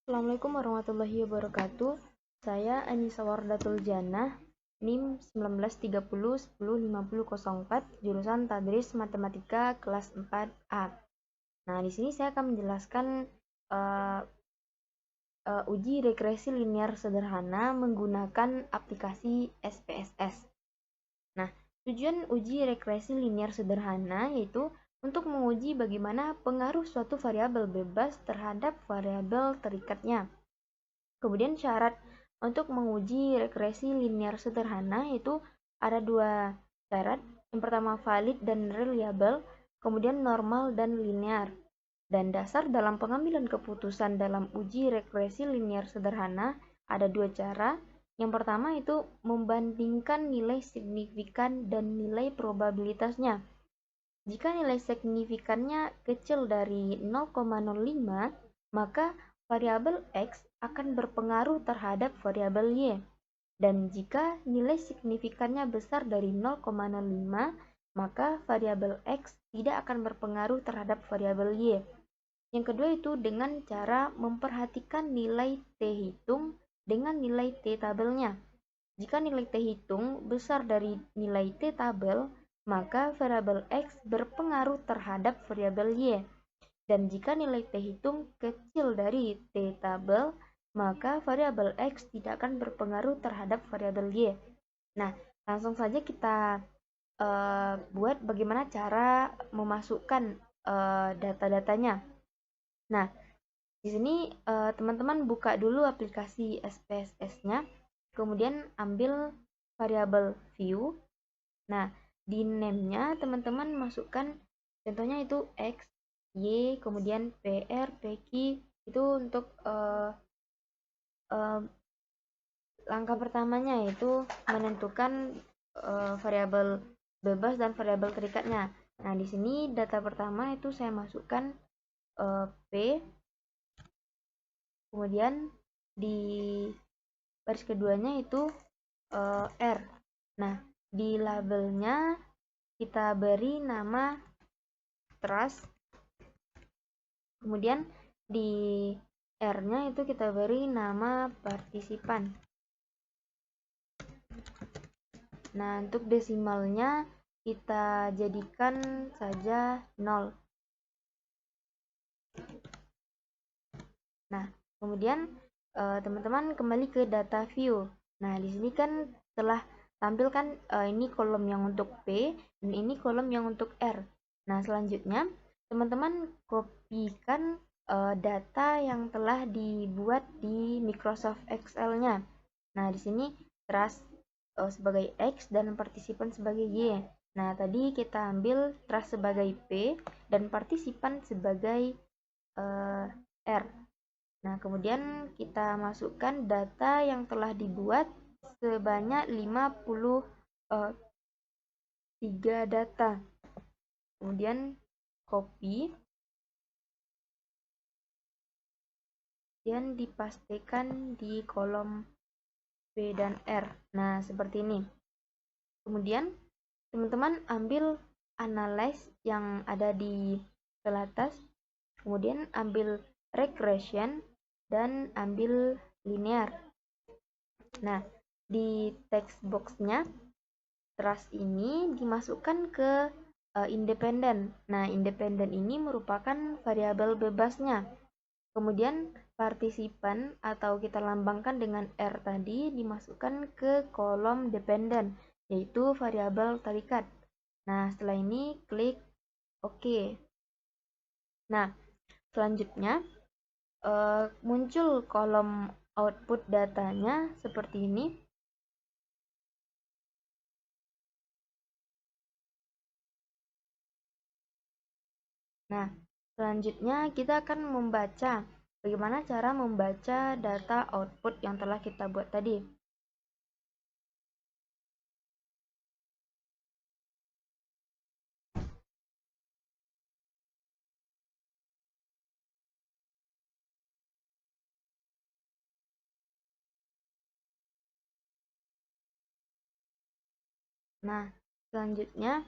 Assalamualaikum warahmatullahi wabarakatuh. Saya Anissa Wardatul Jannah, NIM 1930105004, jurusan Tadris Matematika kelas 4A. Nah, di sini saya akan menjelaskan uh, uji regresi linear sederhana menggunakan aplikasi SPSS. Nah, tujuan uji regresi linear sederhana yaitu untuk menguji bagaimana pengaruh suatu variabel bebas terhadap variabel terikatnya. Kemudian syarat untuk menguji regresi linear sederhana itu ada dua syarat. Yang pertama valid dan reliable, kemudian normal dan linear. Dan dasar dalam pengambilan keputusan dalam uji regresi linear sederhana ada dua cara. Yang pertama itu membandingkan nilai signifikan dan nilai probabilitasnya. Jika nilai signifikannya kecil dari 0,05, maka variabel X akan berpengaruh terhadap variabel Y. Dan jika nilai signifikannya besar dari 0,05, maka variabel X tidak akan berpengaruh terhadap variabel Y. Yang kedua itu dengan cara memperhatikan nilai T hitung dengan nilai T tabelnya. Jika nilai T hitung besar dari nilai T tabel, maka variabel X berpengaruh terhadap variabel Y. Dan jika nilai T hitung kecil dari T tabel, maka variabel X tidak akan berpengaruh terhadap variabel Y. Nah, langsung saja kita buat bagaimana cara memasukkan data-datanya. Nah, di sini teman-teman buka dulu aplikasi SPSS-nya, kemudian ambil variabel view. Nah, di name-nya teman-teman masukkan contohnya itu X, Y, kemudian PR, PQ, itu untuk langkah pertamanya yaitu menentukan variabel bebas dan variabel terikatnya. Nah, di sini data pertama itu saya masukkan P, kemudian di baris keduanya itu R. Nah, di labelnya kita beri nama trust, kemudian di R-nya itu kita beri nama partisipan. Nah, untuk desimalnya kita jadikan saja 0. Nah, kemudian teman-teman kembali ke data view. Nah, di sini kan telah tampilkan ini kolom yang untuk P dan ini kolom yang untuk R. Nah, selanjutnya teman-teman kopikan data yang telah dibuat di Microsoft Excel-nya. Nah, di sini trust sebagai X dan partisipan sebagai Y. Nah, tadi kita ambil trust sebagai P dan partisipan sebagai R. Nah, kemudian kita masukkan data yang telah dibuat sebanyak 53 data. Kemudian copy dan dipastikan di kolom P dan R. Nah, seperti ini. Kemudian teman-teman ambil analyze yang ada di atas, kemudian ambil regression dan ambil linear. Nah, di text box-nya trust ini dimasukkan ke independen. Nah, independen ini merupakan variabel bebasnya. Kemudian partisipan atau kita lambangkan dengan R tadi dimasukkan ke kolom dependen, yaitu variabel terikat. Nah, setelah ini klik OK. Nah, selanjutnya muncul kolom output datanya seperti ini. Nah, selanjutnya kita akan membaca bagaimana cara membaca data output yang telah kita buat tadi. Nah, selanjutnya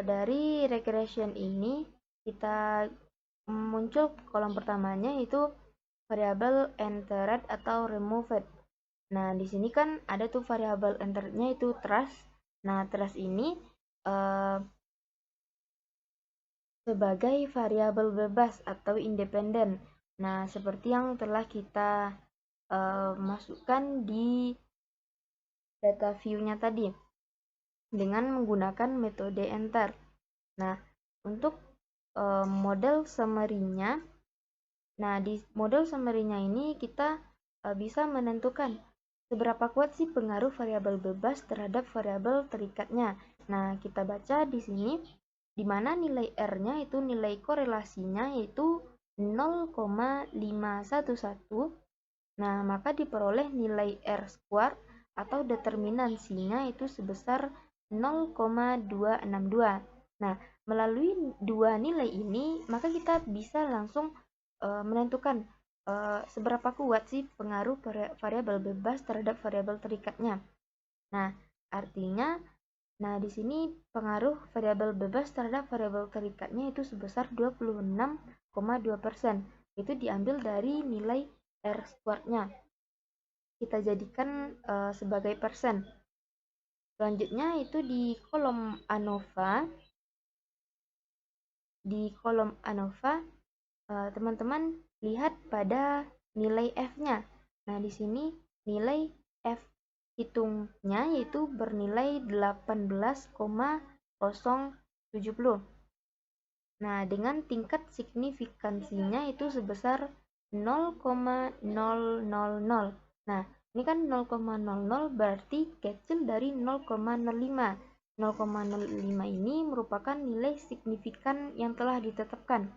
dari regression ini kita muncul kolom pertamanya itu variabel entered atau removed. Nah, di sini kan ada tuh variabel entered-nya itu trust. Nah, trust ini sebagai variabel bebas atau independen. Nah, seperti yang telah kita masukkan di data view-nya tadi dengan menggunakan metode enter. Nah, untuk model summary-nya, nah di model summary-nya ini kita bisa menentukan seberapa kuat sih pengaruh variabel bebas terhadap variabel terikatnya. Nah, kita baca di sini di mana nilai R-nya itu nilai korelasinya yaitu 0,511. Nah, maka diperoleh nilai R square atau determinansinya itu sebesar 0,262. Nah, melalui dua nilai ini, maka kita bisa langsung menentukan seberapa kuat sih pengaruh variabel bebas terhadap variabel terikatnya. Nah, artinya, di sini pengaruh variabel bebas terhadap variabel terikatnya itu sebesar 26,2%. Itu diambil dari nilai R squared-nya. Kita jadikan sebagai persen. Selanjutnya itu di kolom ANOVA. Di kolom ANOVA, teman-teman lihat pada nilai F-nya. Nah, di sini nilai F hitungnya yaitu bernilai 18,070. Nah, dengan tingkat signifikansinya itu sebesar 0,000. Nah, ini kan 0,00 berarti kecil dari 0,05. 0,05 ini merupakan nilai signifikan yang telah ditetapkan.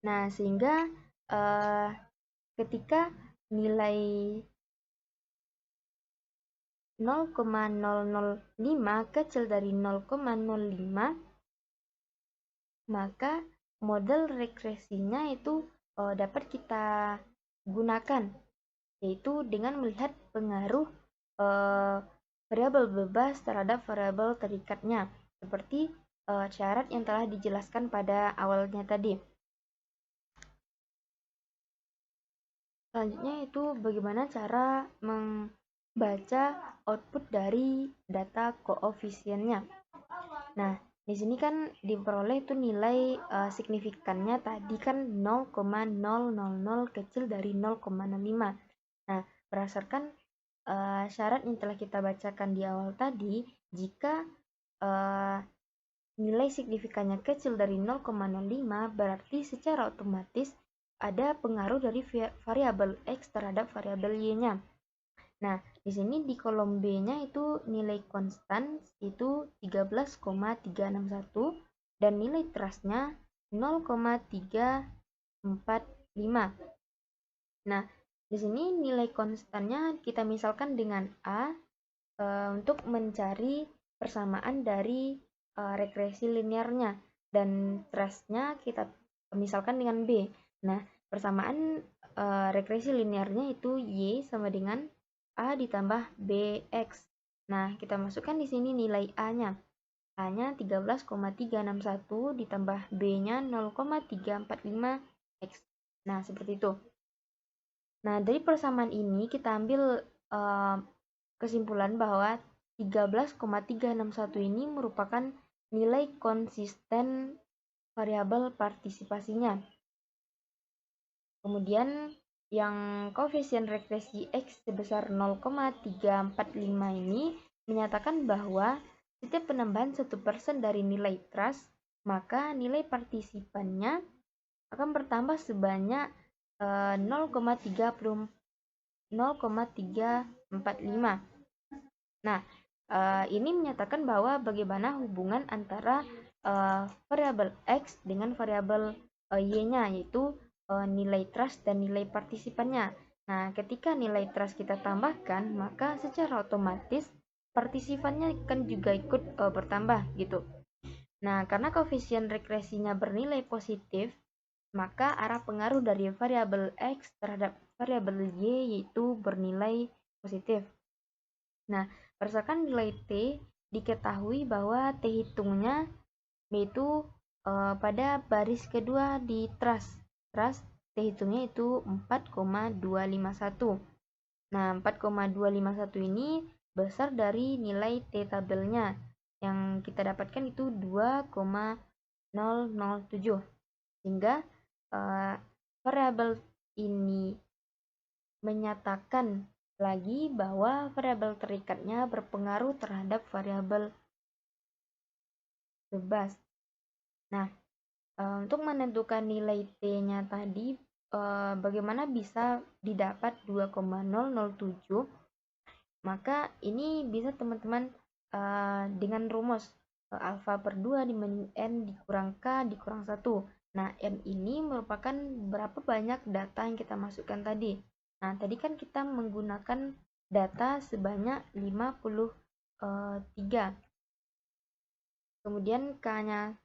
Nah, sehingga ketika nilai 0,005 kecil dari 0,05, maka model regresinya itu dapat kita gunakan, yaitu dengan melihat pengaruh variabel bebas terhadap variabel terikatnya, seperti syarat yang telah dijelaskan pada awalnya tadi. Selanjutnya itu bagaimana cara membaca output dari data koefisiennya. Nah, di sini kan diperoleh itu nilai signifikannya tadi kan 0,000 kecil dari 0,05. Nah, berdasarkan syarat yang telah kita bacakan di awal tadi, jika nilai signifikannya kecil dari 0,05 berarti secara otomatis ada pengaruh dari variabel X terhadap variabel Y-nya. Nah, di sini di kolom B-nya itu nilai konstan itu 13,361 dan nilai trust-nya 0,345. Nah, di sini nilai konstannya kita misalkan dengan A untuk mencari persamaan dari regresi linearnya, dan trust-nya kita misalkan dengan B. Nah, persamaan regresi linearnya itu Y sama dengan A ditambah BX. Nah, kita masukkan di sini nilai A-nya. A-nya 13,361 ditambah B-nya 0,345X. Nah, seperti itu. Nah, dari persamaan ini kita ambil kesimpulan bahwa 13,361 ini merupakan nilai konsisten variabel partisipasinya. Kemudian yang koefisien regresi X sebesar 0,345 ini menyatakan bahwa setiap penambahan 1% dari nilai trust, maka nilai partisipannya akan bertambah sebanyak 0,345. Nah, ini menyatakan bahwa bagaimana hubungan antara variabel X dengan variabel Y-nya, yaitu nilai trust dan nilai partisipannya. Nah, ketika nilai trust kita tambahkan, maka secara otomatis partisipannya kan juga ikut bertambah gitu. Nah, karena koefisien regresinya bernilai positif, maka arah pengaruh dari variabel X terhadap variabel Y yaitu bernilai positif. Nah, berdasarkan nilai T, diketahui bahwa T hitungnya yaitu pada baris kedua di trust. trust, T hitungnya itu 4,251. Nah, 4,251 ini besar dari nilai T tabelnya. Yang kita dapatkan itu 2,007. Sehingga variabel ini menyatakan lagi bahwa variabel terikatnya berpengaruh terhadap variabel bebas. Nah, untuk menentukan nilai T-nya tadi, bagaimana bisa didapat 2,007? Maka ini bisa teman-teman dengan rumus alfa per 2 dibanding N dikurang K dikurang 1. Nah, N ini merupakan berapa banyak data yang kita masukkan tadi. Nah, tadi kan kita menggunakan data sebanyak 53. Kemudian K-nya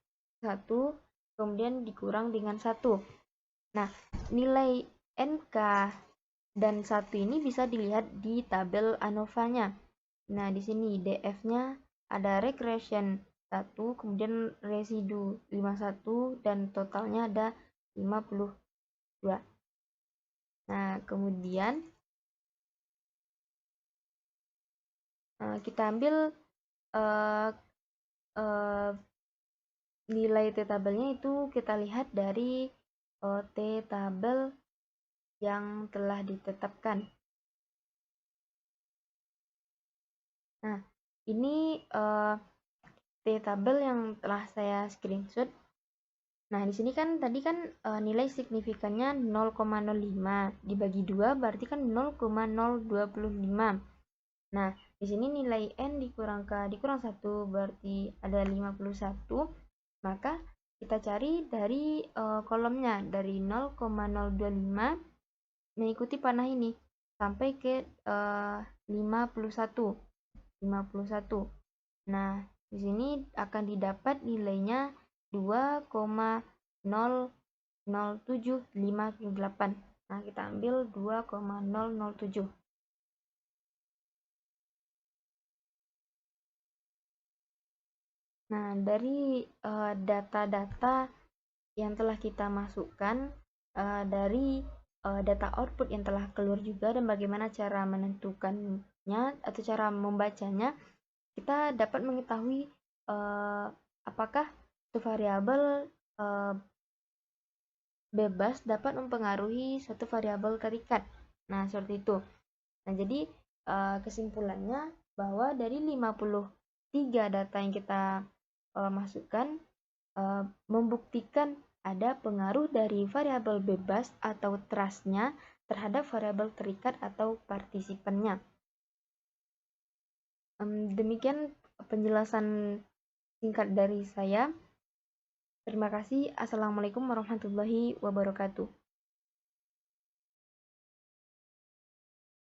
1, kemudian dikurang dengan 1. Nah, nilai NK dan 1 ini bisa dilihat di tabel ANOVA-nya. Nah, di sini DF-nya ada regression 1, kemudian residu 51, dan totalnya ada 52. Nah, kemudian kita ambil nilai T tabelnya itu kita lihat dari T tabel yang telah ditetapkan. Nah, ini T tabel yang telah saya screenshot. Nah, di sini kan tadi kan nilai signifikannya 0,05 dibagi 2 berarti kan 0,025. Nah, di sini nilai N dikurang K dikurang 1 berarti ada 51. Maka kita cari dari kolomnya dari 0,025 mengikuti panah ini sampai ke 51. Nah, di sini akan didapat nilainya 2,00758. Nah, kita ambil 2,007. Nah, dari data-data yang telah kita masukkan, dari data output yang telah keluar juga, dan bagaimana cara menentukannya atau cara membacanya, kita dapat mengetahui apakah suatu variabel bebas dapat mempengaruhi suatu variabel terikat. Nah, seperti itu. Nah, jadi kesimpulannya bahwa dari 53 data yang kita masukkan membuktikan ada pengaruh dari variabel bebas atau trust-nya terhadap variabel terikat atau partisipannya. Demikian penjelasan singkat dari saya. Terima kasih. Assalamualaikum warahmatullahi wabarakatuh.